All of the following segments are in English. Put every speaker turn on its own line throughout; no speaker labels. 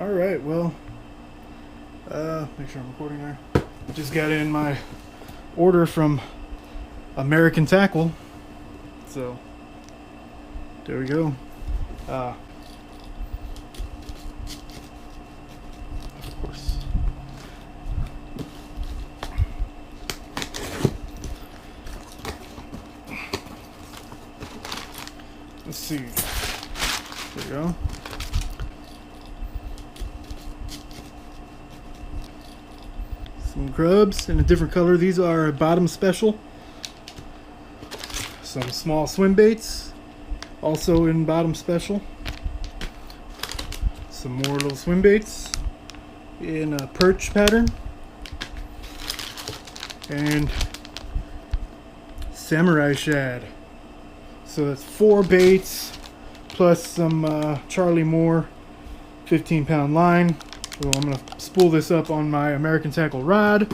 Alright, well, make sure I'm recording there. Just got in my order from American Tackle. So, there we go. Of course. Let's see. There we go. Some grubs in a different color. These are bottom special. Some small swim baits, also in bottom special. Some more little swim baits in a perch pattern. And samurai shad. So that's 4 baits plus some Charlie Moore 15-pound line. So I'm going to spool this up on my American Tackle rod.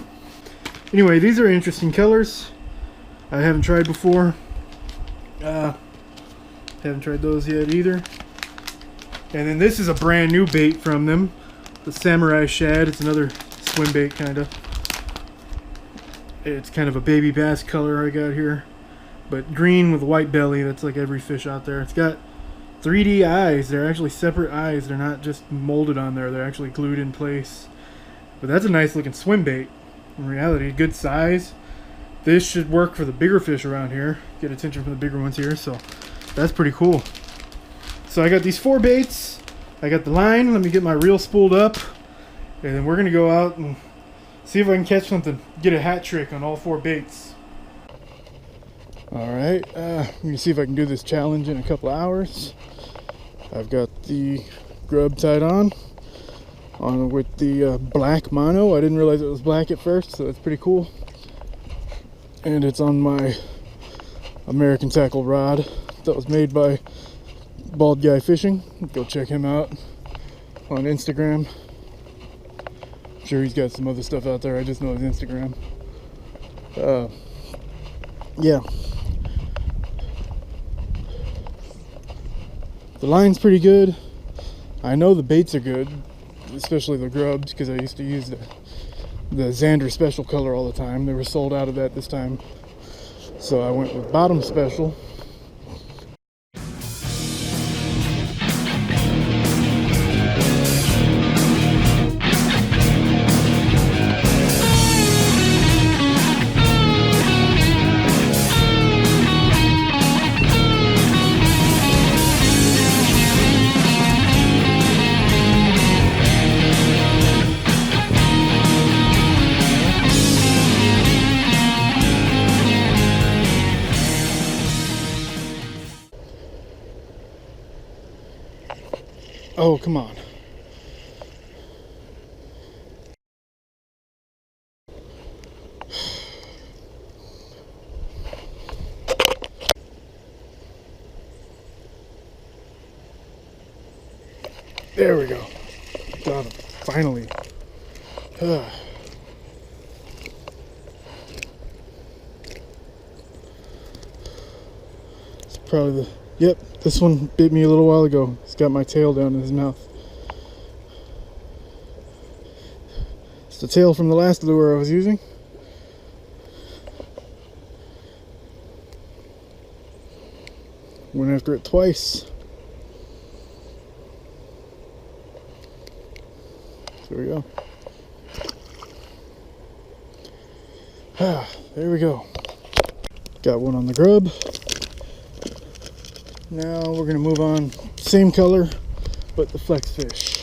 Anyway, these are interesting colors. I haven't tried before. Haven't tried those yet either. And then this is a brand new bait from them. The Samurai Shad. It's another swim bait kind of. It's kind of a baby bass color I got here. But green with a white belly. That's like every fish out there. It's got 3D eyes. They're actually separate eyes. They're not just molded on there. They're actually glued in place. But that's a nice looking swim bait. In reality, good size. This should work for the bigger fish around here. Get attention from the bigger ones here. So that's pretty cool. So I got these 4 baits. I got the line. Let me get my reel spooled up. And then we're going to go out and see if I can catch something. Get a hat trick on all 4 baits. Alright, I'm going to see if I can do this challenge in a couple hours. I've got the grub tied on with the black mono. I didn't realize it was black at first, so that's pretty cool. And it's on my American Tackle rod that was made by Bald Guy Fishing. Go check him out on Instagram. I'm sure he's got some other stuff out there. I just know his Instagram. Yeah. The line's pretty good. I know the baits are good, especially the grubs, because I used to use the Xander special color all the time. They were sold out of that this time, so I went with bottom special. Oh, come on. There we go. Got him. Finally. It's probably the... Yep, this one bit me a little while ago. He's got my tail down in his mouth. It's the tail from the last lure I was using. Went after it twice. There we go. There we go. Got one on the grub. Now we're going to move on. Same color, but the flex fish.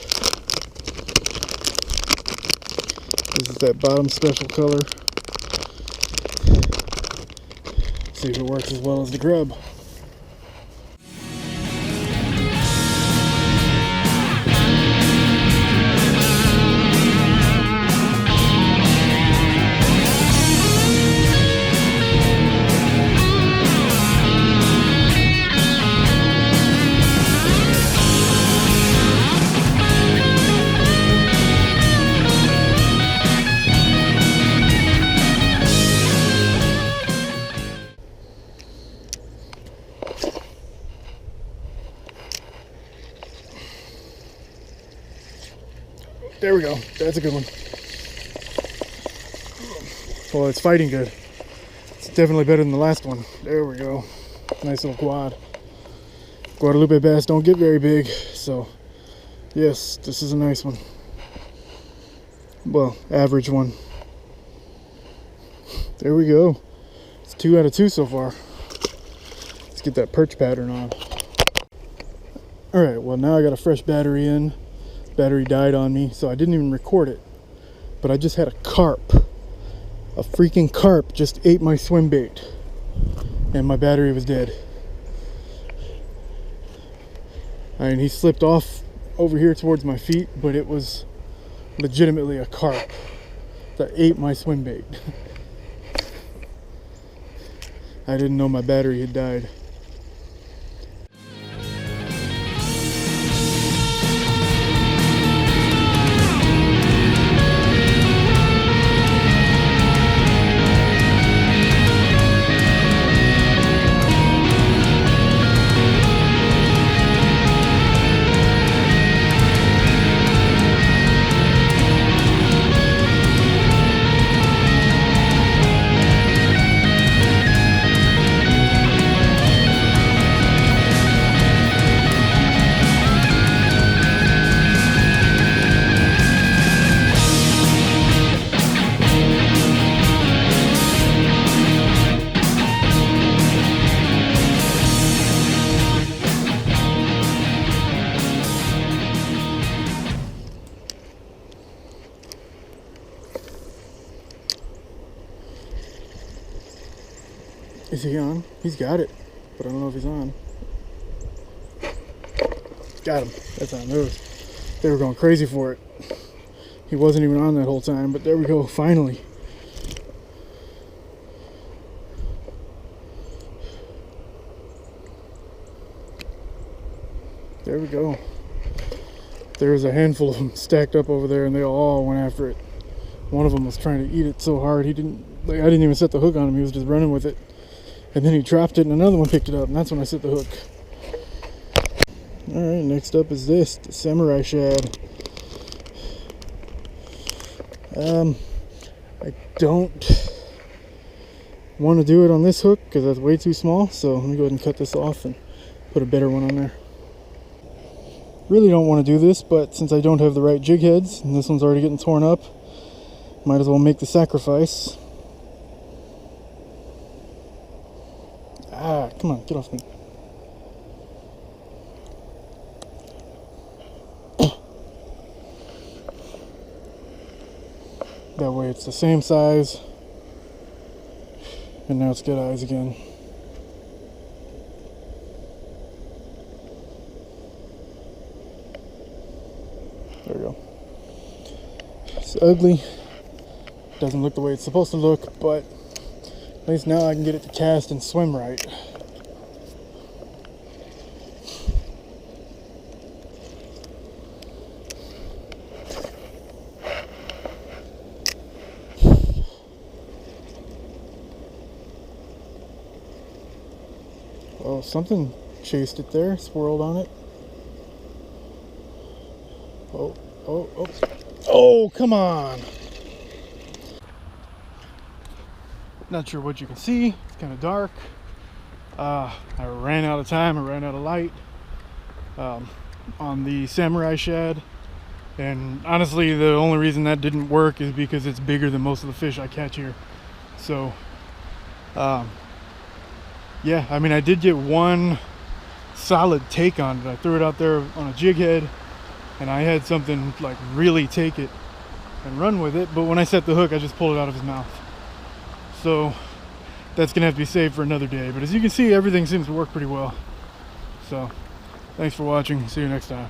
This is that bottom special color. See if it works as well as the grub. There we go. That's a good one. Well, it's fighting good. It's definitely better than the last one. There we go. Nice little quad. Guadalupe bass don't get very big, so yes, this is a nice one. Well, average one. There we go. It's 2 out of 2 so far. Let's get that perch pattern on. Alright, well now I got a fresh battery in. Battery died on me, so I didn't even record it. But I just had a carp. A freaking carp just ate my swim bait. And my battery was dead. I mean, he slipped off over here towards my feet, but it was legitimately a carp that ate my swim bait. I didn't know my battery had died. Is he on? He's got it, but I don't know if he's on. Got him. That's how it moves. They were going crazy for it. He wasn't even on that whole time, but there we go, finally. There we go. There's a handful of them stacked up over there, and they all went after it. One of them was trying to eat it so hard, I didn't even set the hook on him. He was just running with it. And then he dropped it, and another one picked it up, and that's when I set the hook. Alright, next up is this, the samurai shad. I don't want to do it on this hook because that's way too small, so let me go ahead and cut this off and put a better one on there. Really don't want to do this, but since I don't have the right jig heads, and this one's already getting torn up, might as well make the sacrifice. Ah, come on, get off me. That way it's the same size. And now it's good eyes again. There we go. It's ugly. Doesn't look the way it's supposed to look, but at least now I can get it to cast and swim right. Oh, something chased it there, swirled on it. Oh, oh, oh. Oh, come on! Not sure what you can see, it's kind of dark. I ran out of time, I ran out of light on the samurai shad. And honestly, the only reason that didn't work is because it's bigger than most of the fish I catch here. So, yeah, I mean, I did get one solid take on it. I threw it out there on a jig head, and I had something like really take it and run with it. But when I set the hook, I just pulled it out of his mouth. So that's gonna have to be saved for another day. But as you can see, everything seems to work pretty well. So thanks for watching. See you next time.